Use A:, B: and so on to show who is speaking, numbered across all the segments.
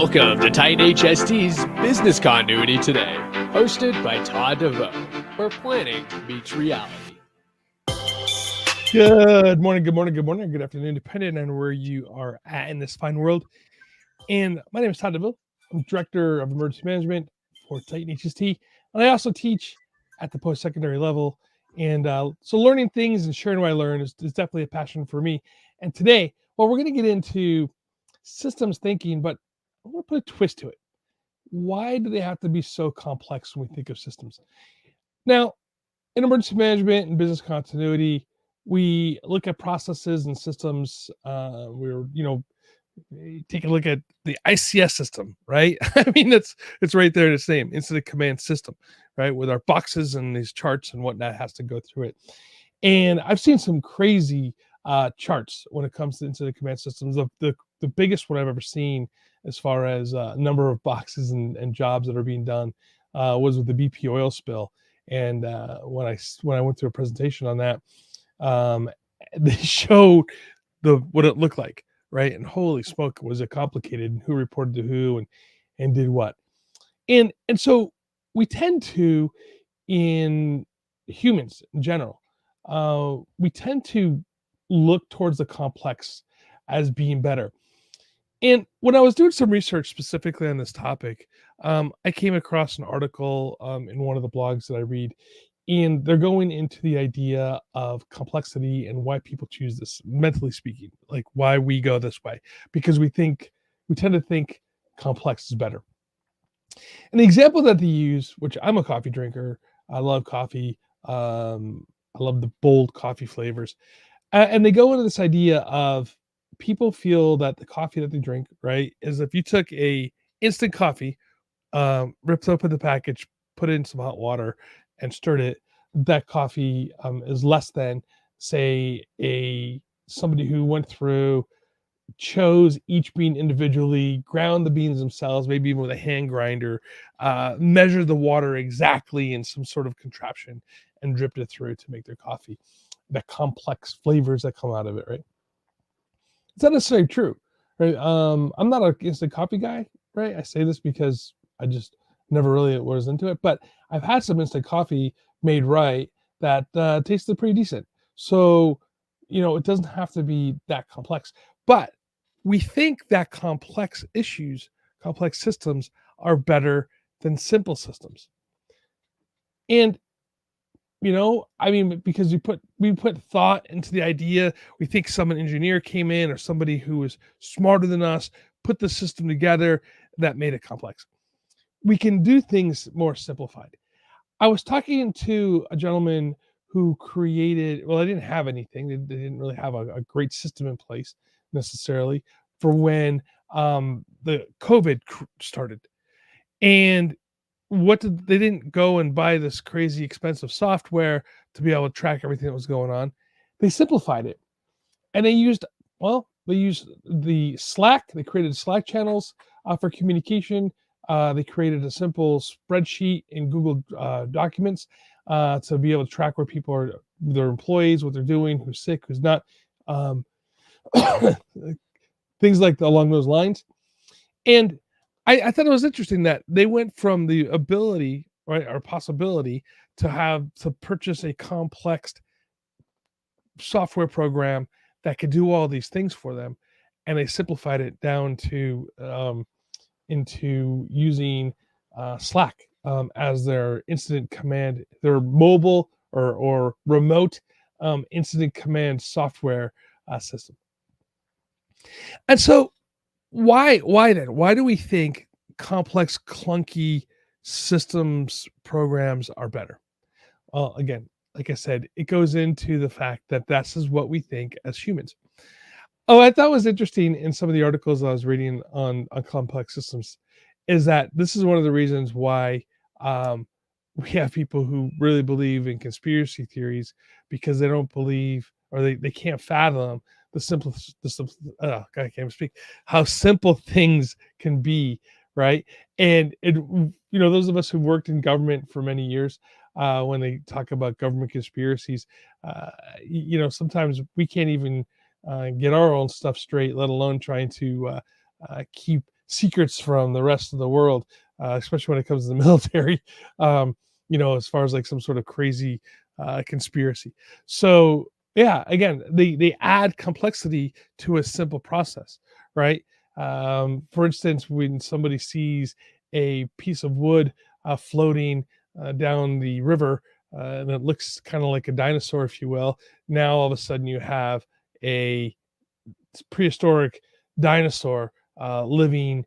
A: Welcome to Titan HST's Business Continuity Today, hosted by Todd DeVoe, where planning meets reality.
B: Good morning, good afternoon, depending on where you are at in this fine world. And my name is Todd DeVoe. I'm Director of Emergency Management for Titan HST, and I also teach at the post-secondary level. And so learning things and sharing what I learn is definitely a passion for me. And today, well, we're going to get into systems thinking, but I want to put a twist to it. Why do they have to be so complex when we think of systems? Now, in emergency management and business continuity, we look at processes and systems. We're, take a look at the ICS system, right? I mean, it's right there in its name, incident command system, right? With our boxes and these charts and whatnot has to go through it. And I've seen some crazy charts when it comes to incident command systems. The biggest one I've ever seen as far as number of boxes and jobs that are being done was with the BP oil spill. And when I went through a presentation on that, they showed what it looked like, right? And holy smoke, was it complicated, and who reported to who and did what. And so we tend to, in humans in general, we tend to look towards the complex as being better. And when I was doing some research specifically on this topic, I came across an article in one of the blogs that I read, and they're going into the idea of complexity and why people choose this, mentally speaking, like why we go this way, because we tend to think complex is better. And the example that they use, which I'm a coffee drinker, I love coffee, I love the bold coffee flavors, and they go into this idea of people feel that the coffee that they drink, right, is if you took a instant coffee, ripped open the package, put in some hot water, and stirred it, that coffee is less than, say, somebody who went through, chose each bean individually, ground the beans themselves, maybe even with a hand grinder, measured the water exactly in some sort of contraption, and dripped it through to make their coffee. The complex flavors that come out of it, right? It's not necessarily true, right? I'm not an instant coffee guy, right? I say this because I just never really was into it, but I've had some instant coffee made right that tasted pretty decent. So, it doesn't have to be that complex. But we think that complex systems are better than simple systems. And I mean, because we put thought into the idea. We think some engineer came in, or somebody who was smarter than us put the system together that made it complex. We can do things more simplified. I was talking to a gentleman who created, well, they didn't have anything. They didn't really have a great system in place necessarily for when the COVID started. And they didn't go and buy this crazy expensive software to be able to track everything that was going on. They simplified it, and they used the Slack. They created Slack channels for communication. They created a simple spreadsheet in Google Documents to be able to track where people are, their employees, what they're doing, who's sick, who's not, things like along those lines. And I thought it was interesting that they went from the ability, right, or possibility to purchase a complex software program that could do all these things for them, and they simplified it down to into using Slack as their incident command, their mobile or remote incident command software system. And so why then? Why do we think complex, clunky systems programs are better? Well, again, like I said, it goes into the fact that this is what we think as humans. Oh, I thought it was interesting in some of the articles I was reading on complex systems is that this is one of the reasons why we have people who really believe in conspiracy theories, because they don't believe, or they can't fathom I can't even speak, how simple things can be, right? And those of us who've worked in government for many years, when they talk about government conspiracies, sometimes we can't even get our own stuff straight, let alone trying to keep secrets from the rest of the world, especially when it comes to the military. As far as like some sort of crazy conspiracy. So yeah, again, they add complexity to a simple process, right? For instance, when somebody sees a piece of wood floating down the river, and it looks kind of like a dinosaur, if you will. Now all of a sudden you have a prehistoric dinosaur living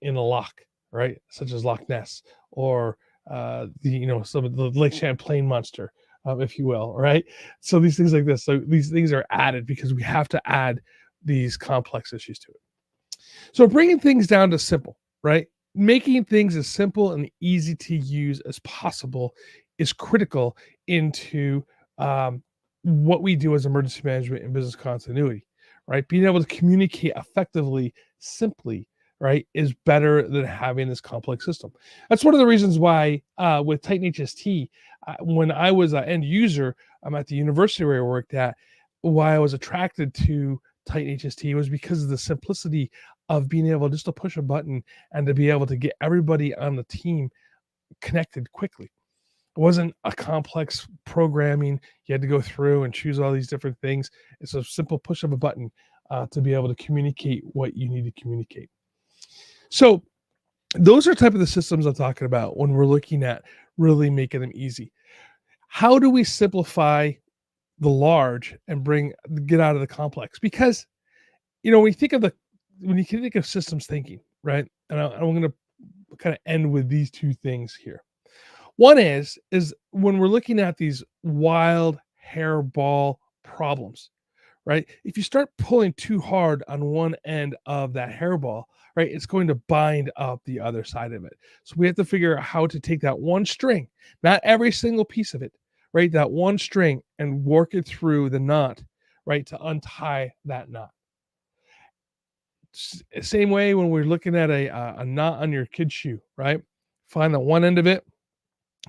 B: in a loch, right? Such as Loch Ness or some of the Lake Champlain monster, if you will, right? So these things like this. So these things are added because we have to add these complex issues to it. So bringing things down to simple, right? Making things as simple and easy to use as possible is critical into what we do as emergency management and business continuity, right? Being able to communicate effectively, simply, right, is better than having this complex system. That's one of the reasons why with Titan HST, when I was an end user, I'm at the university where I worked at, why I was attracted to Titan HST was because of the simplicity of being able just to push a button and to be able to get everybody on the team connected quickly. It wasn't a complex programming. You had to go through and choose all these different things. It's a simple push of a button to be able to communicate what you need to communicate. So those are type of the systems I'm talking about when we're looking at really making them easy. How do we simplify the large and get out of the complex? Because when you think of systems thinking, right? And I'm going to kind of end with these two things here. One is when we're looking at these wild hairball problems, right? If you start pulling too hard on one end of that hairball, right, it's going to bind up the other side of it. So we have to figure out how to take that one string, not every single piece of it, right? That one string and work it through the knot, right, to untie that knot. Same way when we're looking at a knot on your kid's shoe, right? Find the one end of it,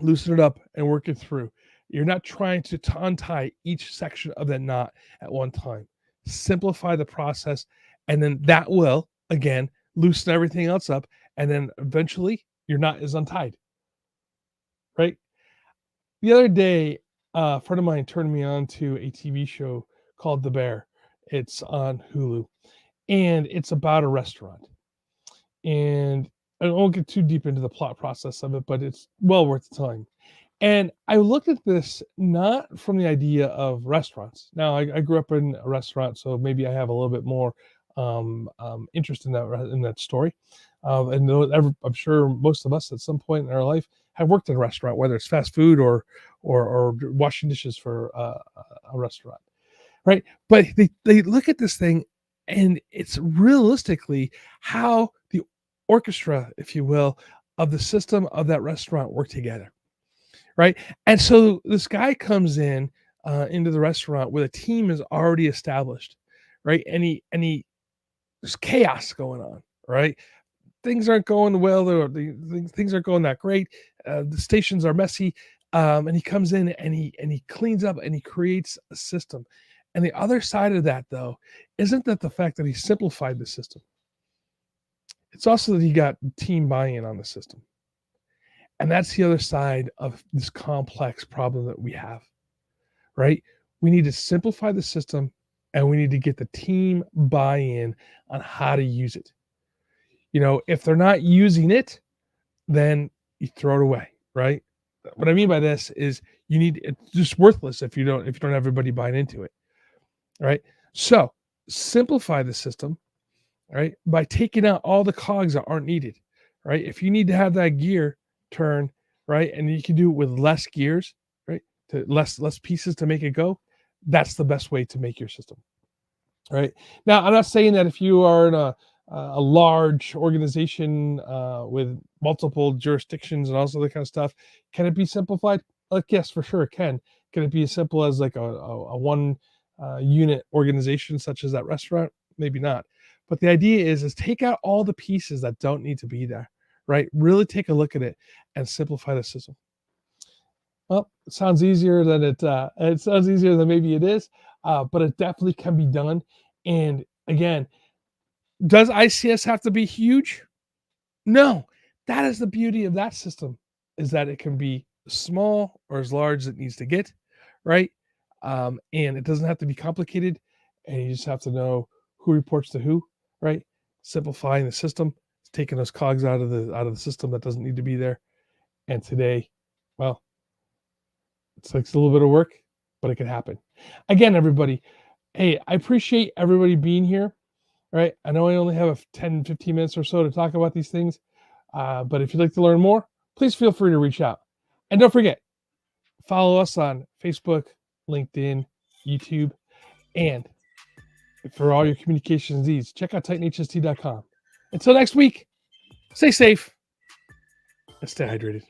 B: loosen it up, and work it through. You're not trying to untie each section of that knot at one time. Simplify the process, and then that will, again, loosen everything else up, and then eventually your knot is untied, right? The other day, a friend of mine turned me on to a TV show called The Bear. It's on Hulu, and it's about a restaurant. And I won't get too deep into the plot process of it, but it's well worth the time. And I looked at this not from the idea of restaurants. Now, I grew up in a restaurant, so maybe I have a little bit more interest in that story. I'm sure most of us at some point in our life have worked in a restaurant, whether it's fast food or washing dishes for a restaurant, right? But they look at this thing, and it's realistically how the orchestra, if you will, of the system of that restaurant work together, right? And so this guy comes in into the restaurant where the team is already established, right? And there's chaos going on, right? Things aren't going well. Things aren't going that great. The stations are messy, and he comes in and he cleans up and he creates a system. And the other side of that, though, isn't that the fact that he simplified the system. It's also that he got team buy-in on the system. And that's the other side of this complex problem that we have, right? We need to simplify the system, and we need to get the team buy-in on how to use it. If they're not using it, then you throw it away, right? What I mean by this is it's just worthless if you don't have everybody buying into it, right? So simplify the system, right, by taking out all the cogs that aren't needed, right? If you need to have that gear turn, right, and you can do it with less gears, right, to less pieces to make it go, that's the best way to make your system, right? Now, I'm not saying that if you are in a large organization with multiple jurisdictions and all that kind of stuff, can it be simplified? Like, yes, for sure it can. Can it be as simple as like a one unit organization such as that restaurant? Maybe not. But the idea is take out all the pieces that don't need to be there, right? Really take a look at it and simplify the system. Well, it sounds easier than it sounds easier than maybe it is, but it definitely can be done. And again, does ICS have to be huge? No, that is the beauty of that system, is that it can be small or as large as it needs to get, right? And it doesn't have to be complicated, and you just have to know who reports to who, right? Simplifying the system, taking those cogs out of the system that doesn't need to be there. And today, well, it's like a little bit of work, but it can happen. Again, everybody, hey, I appreciate everybody being here. Right. I know I only have 10, 15 minutes or so to talk about these things. But if you'd like to learn more, please feel free to reach out. And don't forget, follow us on Facebook, LinkedIn, YouTube, and for all your communications needs, check out titanhst.com. Until next week, stay safe and stay hydrated.